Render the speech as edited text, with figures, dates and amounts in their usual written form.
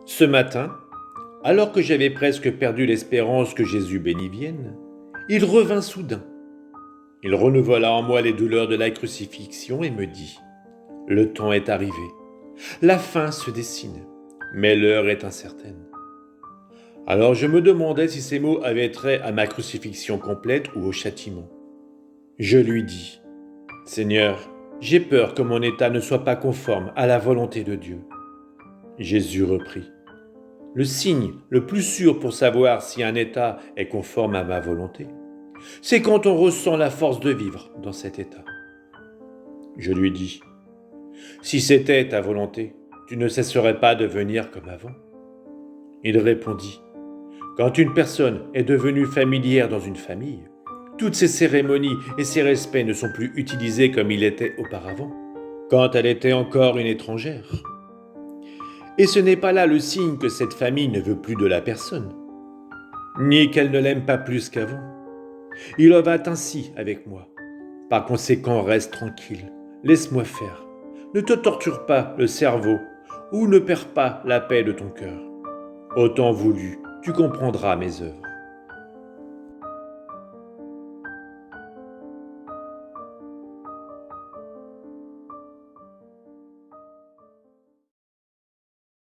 Ce matin, alors que j'avais presque perdu l'espérance que Jésus béni vienne, il revint soudain. Il renouvela en moi les douleurs de la crucifixion et me dit « Le temps est arrivé, la fin se dessine, mais l'heure est incertaine. » Alors je me demandais si ces mots avaient trait à ma crucifixion complète ou au châtiment. Je lui dis « Seigneur, j'ai peur que mon état ne soit pas conforme à la volonté de Dieu. » Jésus reprit « Le signe le plus sûr pour savoir si un état est conforme à ma volonté, c'est quand on ressent la force de vivre dans cet état. » Je lui dis « Si c'était ta volonté, tu ne cesserais pas de venir comme avant. » Il répondit « Quand une personne est devenue familière dans une famille, toutes ces cérémonies et ces respects ne sont plus utilisés comme il était auparavant, quand elle était encore une étrangère. Et ce n'est pas là le signe que cette famille ne veut plus de la personne, ni qu'elle ne l'aime pas plus qu'avant. Il en va ainsi avec moi. Par conséquent, reste tranquille, laisse-moi faire. Ne te torture pas le cerveau ou ne perds pas la paix de ton cœur. Au temps voulu, tu comprendras mes œuvres.